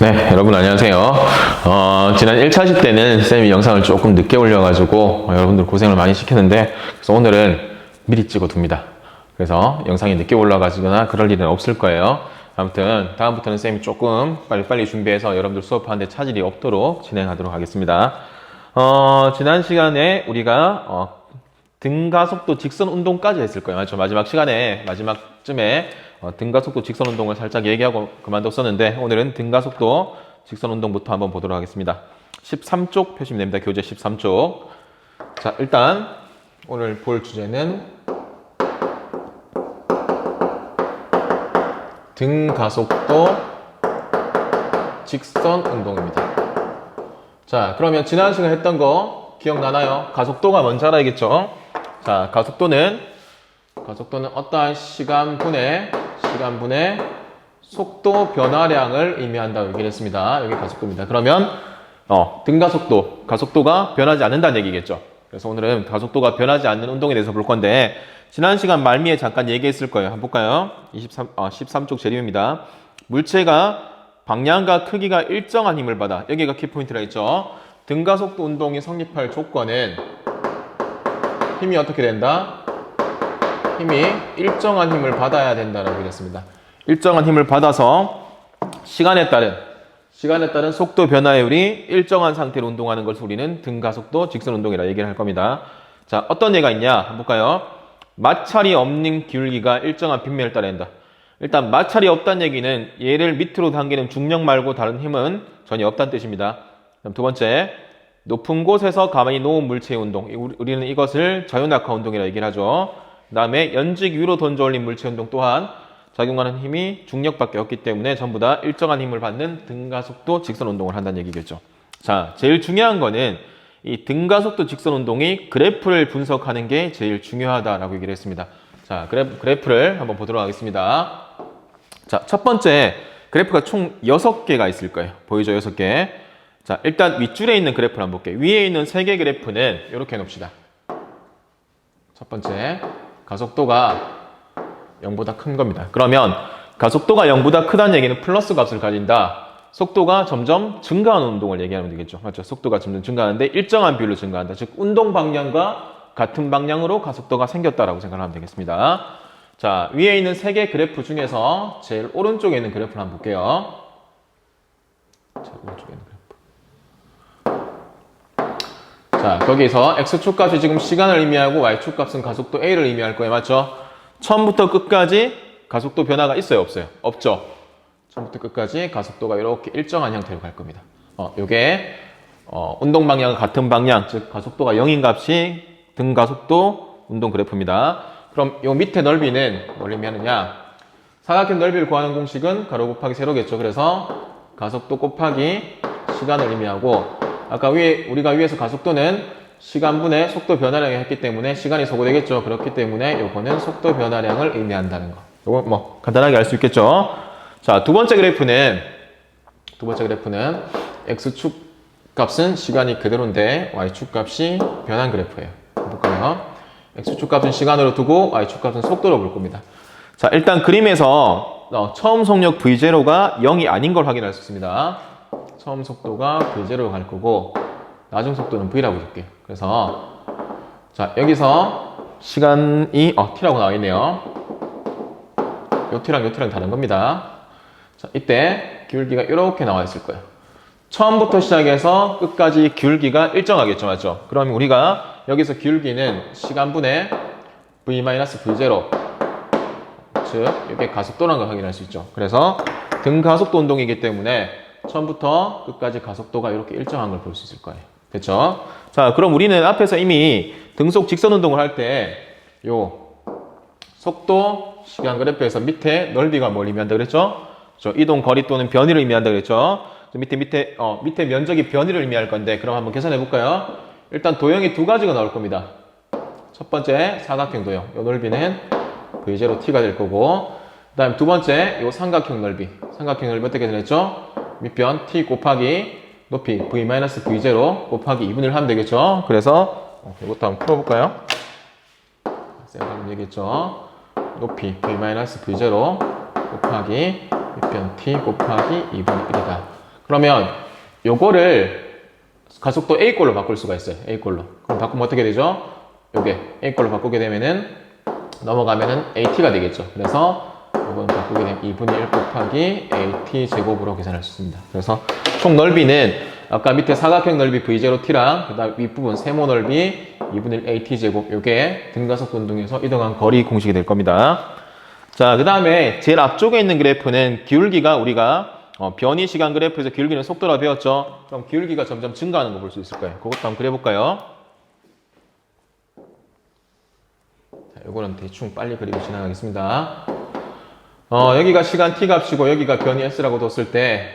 네, 여러분 안녕하세요. 지난 1차시 때는 쌤이 영상을 조금 늦게 올려가지고 여러분들 고생을 많이 시켰는데, 그래서 오늘은 미리 찍어둡니다. 그래서 영상이 늦게 올라가거나 그럴 일은 없을 거예요. 아무튼 다음부터는 쌤이 조금 빨리빨리 준비해서 여러분들 수업하는데 차질이 없도록 진행하도록 하겠습니다. 지난 시간에 우리가 등가속도 직선 운동까지 했을 거예요. 맞죠? 마지막 시간에, 마지막쯤에 등가속도 직선 운동을 살짝 얘기하고 그만뒀었는데, 오늘은 등가속도 직선 운동부터 한번 보도록 하겠습니다. 13쪽 펴시면 됩니다. 교재 13쪽. 자, 일단 오늘 볼 주제는 등가속도 직선 운동입니다. 자, 그러면 지난 시간에 했던 거 기억나나요? 가속도가 뭔지 알아야겠죠? 자, 가속도는 어떠한 시간분의 속도 변화량을 의미한다고 얘기를 했습니다. 여기 가속도입니다. 그러면 가속도가 변하지 않는다는 얘기겠죠. 그래서 오늘은 가속도가 변하지 않는 운동에 대해서 볼 건데, 지난 시간 말미에 잠깐 얘기했을 거예요. 한번 볼까요? 13쪽 재림입니다. 물체가 방향과 크기가 일정한 힘을 받아. 여기가 키포인트라 했죠. 등가속도 운동이 성립할 조건은 힘이 어떻게 된다? 힘이 일정한 힘을 받아야 된다라고 얘기했습니다. 일정한 힘을 받아서 시간에 따른 속도 변화율이 일정한 상태로 운동하는 것을 우리는 등가속도 직선 운동이라 얘기를 할 겁니다. 자, 어떤 예가 있냐? 한번 볼까요? 마찰이 없는 기울기가 일정한 빗면을 따른다. 일단 마찰이 없다는 얘기는 얘를 밑으로 당기는 중력 말고 다른 힘은 전혀 없다는 뜻입니다. 그럼 두 번째, 높은 곳에서 가만히 놓은 물체의 운동. 우리는 이것을 자유낙하 운동이라 얘기를 하죠. 그 다음에 연직 위로 던져 올린 물체 운동 또한 작용하는 힘이 중력밖에 없기 때문에 전부 다 일정한 힘을 받는 등가속도 직선 운동을 한다는 얘기겠죠. 자, 제일 중요한 거는 이 등가속도 직선 운동이 그래프를 분석하는 게 제일 중요하다라고 얘기를 했습니다. 자, 그래프를 한번 보도록 하겠습니다. 자, 첫 번째 그래프가 총 6개가 있을 거예요. 보이죠? 6개. 자, 일단 윗줄에 있는 그래프를 한번 볼게요. 위에 있는 3개 그래프는 이렇게 해놓읍시다. 첫 번째, 가속도가 0보다 큰 겁니다. 그러면 가속도가 0보다 크다는 얘기는 플러스 값을 가진다. 속도가 점점 증가하는 운동을 얘기하면 되겠죠. 맞죠? 속도가 점점 증가하는데 일정한 비율로 증가한다. 즉, 운동 방향과 같은 방향으로 가속도가 생겼다라고 생각하면 되겠습니다. 자, 위에 있는 3개 그래프 중에서 제일 오른쪽에 있는 그래프를 한번 볼게요. 제일 오른쪽에 있는 그래프. 자, 거기서 X축 값이 지금 시간을 의미하고 Y축 값은 가속도 A를 의미할 거예요. 맞죠? 처음부터 끝까지 가속도 변화가 있어요? 없어요? 없죠? 처음부터 끝까지 가속도가 이렇게 일정한 형태로 갈 겁니다. 요게 운동 방향과 같은 방향, 즉 가속도가 0인 값이 등가속도 운동 그래프입니다. 그럼 요 밑에 넓이는 뭘 의미하느냐? 사각형 넓이를 구하는 공식은 가로 곱하기 세로겠죠. 그래서 가속도 곱하기 시간을 의미하고, 아까 우리가 위에서 가속도는 시간분의 속도 변화량을 했기 때문에 시간이 소거되겠죠. 그렇기 때문에 요거는 속도 변화량을 의미한다는 거. 요거 뭐 간단하게 알 수 있겠죠. 자, 두 번째 그래프는 X축 값은 시간이 그대로인데 Y축 값이 변한 그래프예요. 볼까요? X축 값은 시간으로 두고 Y축 값은 속도로 볼 겁니다. 자, 일단 그림에서 처음 속력 V0가 0이 아닌 걸 확인할 수 있습니다. 처음 속도가 V0로 갈 거고 나중 속도는 V라고 줄게요. 그래서 자, 여기서 시간이 T라고 나와 있네요. 요 T랑 요 T랑 다른 겁니다. 자, 이때 기울기가 이렇게 나와 있을 거예요. 처음부터 시작해서 끝까지 기울기가 일정하겠죠. 맞죠? 그럼 우리가 여기서 기울기는 시간분의 V-V0, 즉 이게 가속도라는 걸 확인할 수 있죠. 그래서 등가속도 운동이기 때문에 처음부터 끝까지 가속도가 이렇게 일정한 걸 볼 수 있을 거예요. 됐죠? 자, 그럼 우리는 앞에서 이미 등속 직선 운동을 할 때 요 속도 시간 그래프에서 밑에 넓이가 뭘 의미한다 그랬죠? 이동 거리 또는 변이를 의미한다 그랬죠? 밑에 면적이 변이를 의미할 건데, 그럼 한번 계산해 볼까요? 일단 도형이 두 가지가 나올 겁니다. 첫 번째 사각형 도형, 요 넓이는 V0T가 될 거고, 그 다음 두 번째 요 삼각형 넓이 어떻게 되겠죠? 밑변 T 곱하기 높이 V-V0 곱하기 2분의 1 하면 되겠죠? 그래서 이것도 한번 풀어볼까요? 쌤하면 되겠죠? 높이 V-V0 곱하기 밑변 T 곱하기 2분의 1이다. 그러면 요거를 가속도 A꼴로 바꿀 수가 있어요. A꼴로. 그럼 바꾸면 어떻게 되죠? 요게 A꼴로 바꾸게 되면은 넘어가면은 AT가 되겠죠. 그래서 이건 바꾸게 되면 2분의 1 곱하기 AT 제곱으로 계산할 수 있습니다. 그래서 총 넓이는 아까 밑에 사각형 넓이 V0T랑 그 다음 윗부분 세모 넓이 2분의 1 AT 제곱, 요게 등가속도 운동에서 이동한 거리 공식이 될 겁니다. 자, 그 다음에 제일 앞쪽에 있는 그래프는 기울기가 우리가 변이 시간 그래프에서 기울기는 속도라 배웠죠. 그럼 기울기가 점점 증가하는 거 볼 수 있을 거예요. 그것도 한번 그려볼까요? 자, 요거는 대충 빨리 그리고 지나가겠습니다. 여기가 시간 t 값이고 여기가 변이 s라고 뒀을 때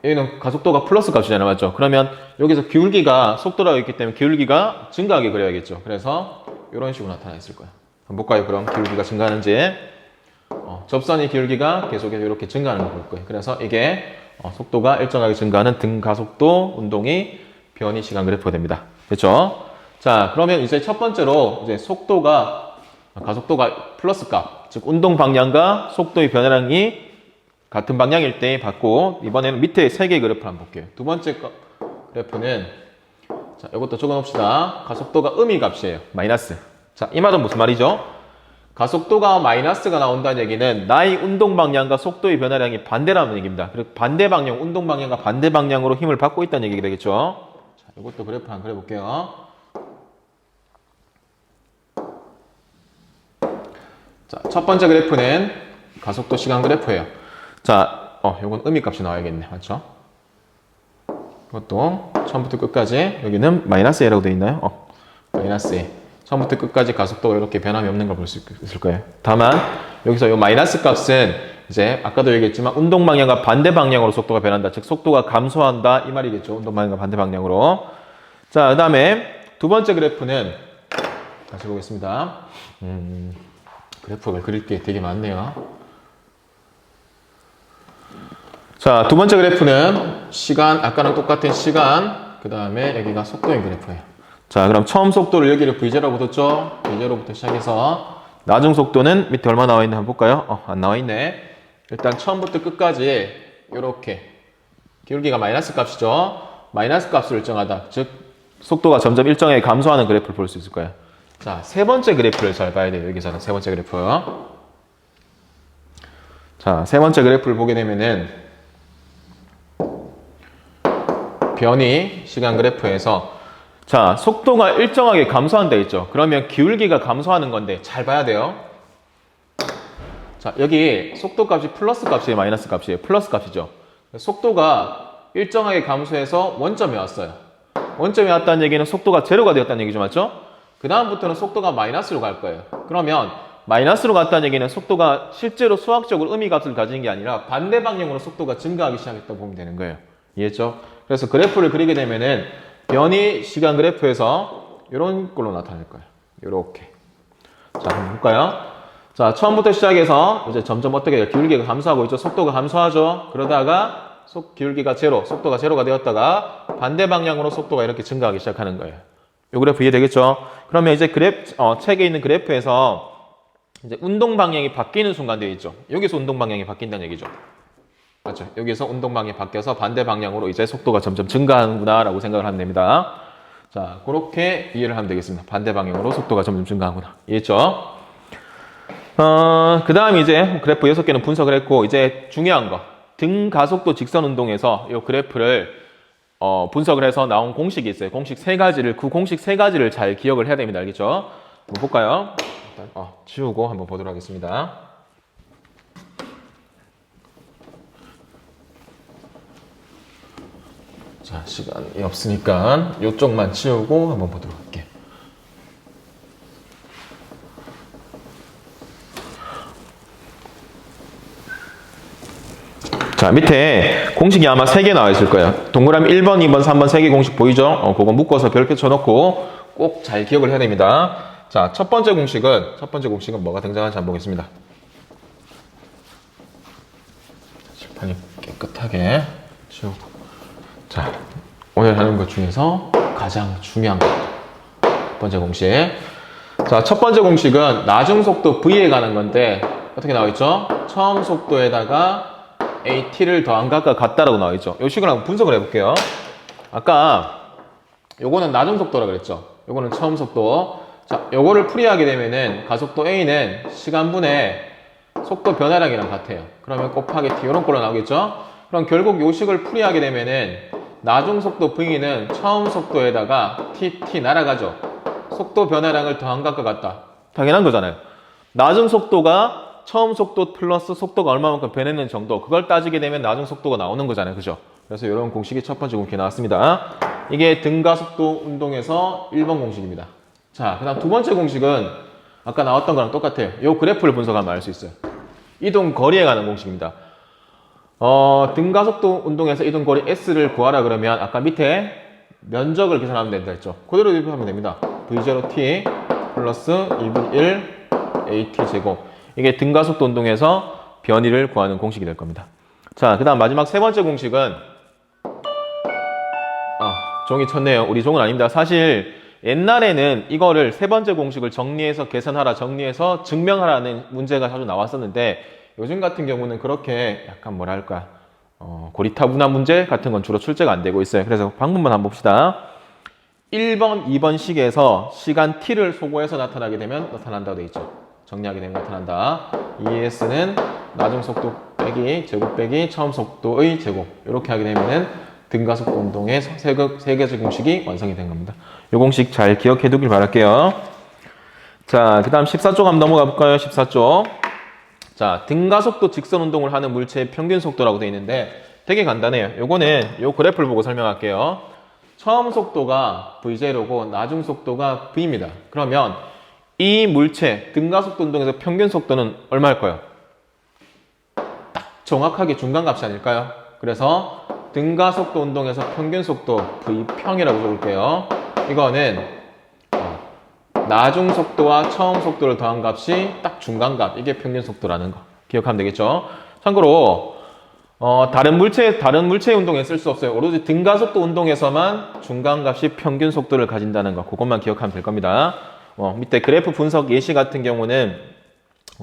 여기는 가속도가 플러스 값이잖아요, 맞죠? 그러면 여기서 기울기가 속도라고 있기 때문에 기울기가 증가하게 그려야겠죠. 그래서 이런 식으로 나타나 있을 거예요. 한번 볼까요? 그럼 기울기가 증가하는지. 접선의 기울기가 계속해서 이렇게 증가하는 걸 볼 거예요. 그래서 이게 속도가 일정하게 증가하는 등가속도 운동이 변이 시간 그래프가 됩니다. 됐죠? 자, 그러면 이제 첫 번째로 이제 가속도가 플러스 값, 즉 운동 방향과 속도의 변화량이 같은 방향일 때 받고, 이번에는 밑에 세 개의 그래프를 한번 볼게요. 두 번째 그래프는, 자, 이것도 적어 놓읍시다. 가속도가 음이 값이에요. 마이너스. 자, 이 말은 무슨 말이죠? 가속도가 마이너스가 나온다는 얘기는 나의 운동 방향과 속도의 변화량이 반대라는 얘기입니다. 그리고 반대 방향, 운동 방향과 반대 방향으로 힘을 받고 있다는 얘기가 되겠죠. 자, 이것도 그래프 한번 그려볼게요. 자, 첫 번째 그래프는 가속도 시간 그래프예요. 자, 요건 음이 값이 나와야겠네. 맞죠? 이것도 처음부터 끝까지, 여기는 마이너스 A라고 되어 있나요? 마이너스 A. 처음부터 끝까지 가속도가 이렇게 변함이 없는 걸 볼 수 있을 거예요. 다만, 여기서 이 마이너스 값은 이제 아까도 얘기했지만 운동 방향과 반대 방향으로 속도가 변한다. 즉, 속도가 감소한다. 이 말이겠죠. 운동 방향과 반대 방향으로. 자, 그 다음에 두 번째 그래프는, 다시 보겠습니다. 그래프를 그릴 게 되게 많네요. 자, 두 번째 그래프는 시간, 아까랑 똑같은 시간, 그 다음에 여기가 속도의 그래프예요. 자, 그럼 처음 속도를 여기를 V0라고 뒀죠? V0부터 시작해서 나중 속도는 밑에 얼마 나와 있나 한번 볼까요? 안 나와 있네. 일단 처음부터 끝까지 이렇게 기울기가 마이너스 값이죠? 마이너스 값으로 일정하다. 즉, 속도가 점점 일정하게 감소하는 그래프를 볼 수 있을 거예요. 자, 세 번째 그래프를 잘 봐야 돼요. 여기서는 세 번째 그래프. 자, 세 번째 그래프를 보게 되면은 변이 시간 그래프에서 자, 속도가 일정하게 감소한다 했죠. 그러면 기울기가 감소하는 건데 잘 봐야 돼요. 자, 여기 속도 값이 플러스 값이에요, 마이너스 값이에요? 플러스 값이죠. 속도가 일정하게 감소해서 원점에 왔어요. 원점에 왔다는 얘기는 속도가 제로가 되었다는 얘기죠, 맞죠? 그 다음부터는 속도가 마이너스로 갈 거예요. 그러면 마이너스로 갔다는 얘기는 속도가 실제로 수학적으로 의미 값을 가지는 게 아니라 반대 방향으로 속도가 증가하기 시작했다고 보면 되는 거예요. 이해했죠? 그래서 그래프를 그리게 되면은 변이 시간 그래프에서 이런 걸로 나타날 거예요. 이렇게. 자, 한번 볼까요? 자, 처음부터 시작해서 이제 점점 어떻게 돼요? 기울기가 감소하고 있죠? 속도가 감소하죠? 그러다가 기울기가 제로, 속도가 제로가 되었다가 반대 방향으로 속도가 이렇게 증가하기 시작하는 거예요. 이 그래프 이해되겠죠? 그러면 이제 책에 있는 그래프에서 이제 운동 방향이 바뀌는 순간 되어 있죠? 여기서 운동 방향이 바뀐다는 얘기죠. 맞죠? 여기서 운동 방향이 바뀌어서 반대 방향으로 이제 속도가 점점 증가하는구나 라고 생각을 하면 됩니다. 자, 그렇게 이해를 하면 되겠습니다. 반대 방향으로 속도가 점점 증가하구나. 이해했죠? 그 다음 이제 그래프 6개는 분석을 했고, 이제 중요한 거. 등가속도 직선 운동에서 이 그래프를 분석을 해서 나온 공식이 있어요. 공식 3가지를, 그 공식 3가지를 잘 기억을 해야 됩니다. 알겠죠? 한번 볼까요? 일단 지우고 한번 보도록 하겠습니다. 자, 시간이 없으니까 이쪽만 치우고 한번 보도록 할게요. 자, 밑에 공식이 아마 3개 나와 있을 거예요. 동그라미 1번, 2번, 3번 3개 공식 보이죠? 그거 묶어서 별표 쳐놓고 꼭 잘 기억을 해야 됩니다. 자, 첫 번째 공식은 뭐가 등장하는지 한번 보겠습니다. 칠판이 깨끗하게 치우고. 자, 오늘 하는 것 중에서 가장 중요한 것. 첫 번째 공식. 자, 첫 번째 공식은 나중 속도 V에 가는 건데, 어떻게 나와 있죠? 처음 속도에다가 AT를 더한 것과 같다라고 나와 있죠. 이 식을 한번 분석을 해볼게요. 아까 요거는 나중 속도라 그랬죠. 요거는 처음 속도. 자, 요거를 풀이하게 되면은 가속도 A는 시간분의 속도 변화량이랑 같아요. 그러면 곱하기 T 이런 걸로 나오겠죠. 그럼 결국 요 식을 풀이하게 되면은 나중 속도 V는 처음 속도에다가 T 날아가죠. 속도 변화량을 더한 것과 같다. 당연한 거잖아요. 나중 속도가 처음 속도 플러스 속도가 얼마만큼 변했는 정도, 그걸 따지게 되면 나중 속도가 나오는 거잖아요. 그죠? 그래서 이런 공식이 첫 번째 공식이 나왔습니다. 이게 등가속도 운동에서 1번 공식입니다. 자, 그 다음 두 번째 공식은 아까 나왔던 거랑 똑같아요. 이 그래프를 분석하면 알 수 있어요. 이동 거리에 관한 공식입니다. 등가속도 운동에서 이동 거리 S를 구하라 그러면 아까 밑에 면적을 계산하면 된다 했죠. 그대로 대입하면 됩니다. V0t 플러스 2분의 1 AT 제곱. 이게 등가속도 운동에서 변이를 구하는 공식이 될 겁니다. 자, 그 다음 마지막 세 번째 공식은 종이 쳤네요. 우리 종은 아닙니다. 사실 옛날에는 이거를 세 번째 공식을 정리해서 계산하라, 정리해서 증명하라는 문제가 자주 나왔었는데 요즘 같은 경우는 그렇게 약간 뭐랄까 고리타분한 문제 같은 건 주로 출제가 안 되고 있어요. 그래서 방법만 한번 봅시다. 1번, 2번 식에서 시간 t를 소거해서 나타나게 되면 나타난다고 되어 있죠. 정리하게 되면 나타난다. ES는 나중 속도 빼기 제곱 빼기 처음 속도의 제곱. 이렇게 하게 되면은 등가속도 운동의 세 가지 공식이 완성이 된 겁니다. 이 공식 잘 기억해 두길 바랄게요. 자, 그 다음 14쪽 한번 넘어가 볼까요? 14쪽. 자, 등가속도 직선 운동을 하는 물체의 평균 속도라고 되어 있는데 되게 간단해요. 요거는 요 그래프를 보고 설명할게요. 처음 속도가 V0고 나중 속도가 V입니다. 그러면 이 물체 등가속도 운동에서 평균 속도는 얼마일까요? 딱 정확하게 중간값이 아닐까요? 그래서 등가속도 운동에서 평균 속도 V평이라고 적을게요. 이거는 나중 속도와 처음 속도를 더한 값이 딱 중간값, 이게 평균 속도라는 거 기억하면 되겠죠. 참고로 다른 물체 운동에 쓸 수 없어요. 오로지 등가속도 운동에서만 중간값이 평균 속도를 가진다는 거, 그것만 기억하면 될 겁니다. 밑에 그래프 분석 예시 같은 경우는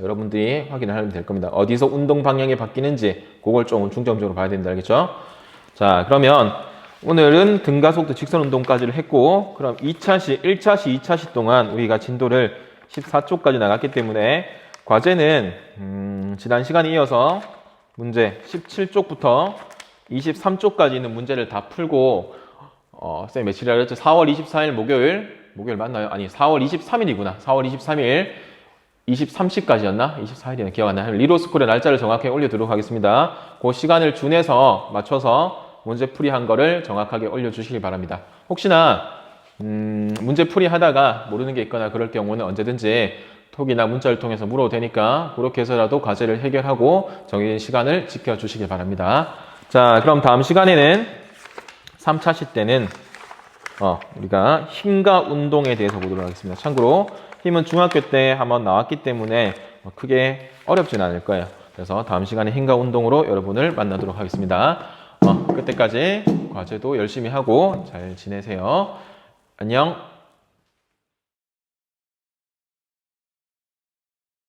여러분들이 확인을 하면 될 겁니다. 어디서 운동 방향이 바뀌는지 그걸 조금 중점적으로 봐야 된다, 알겠죠? 자, 그러면 오늘은 등가속도 직선 운동까지를 했고, 그럼 2차시, 1차시, 2차시 동안 우리가 진도를 14쪽까지 나갔기 때문에 과제는 지난 시간에 이어서 문제 17쪽부터 23쪽까지 있는 문제를 다 풀고 쌤 며칠이라 그랬죠? 4월 24일 목요일 맞나요? 아니 4월 23일이구나. 4월 23일 23시까지였나? 24일이나 기억 안 나요. 리로스쿨의 날짜를 정확하게 올려두도록 하겠습니다. 그 시간을 준해서 맞춰서 문제 풀이한 거를 정확하게 올려주시기 바랍니다. 혹시나 문제 풀이하다가 모르는 게 있거나 그럴 경우는 언제든지 톡이나 문자를 통해서 물어도 되니까 그렇게 해서라도 과제를 해결하고 정해진 시간을 지켜주시기 바랍니다. 자, 그럼 다음 시간에는 3차시 때는 우리가 힘과 운동에 대해서 보도록 하겠습니다. 참고로 힘은 중학교 때 한번 나왔기 때문에 크게 어렵진 않을 거예요. 그래서 다음 시간에 힘과 운동으로 여러분을 만나도록 하겠습니다. 그때까지 과제도 열심히 하고 잘 지내세요. 안녕.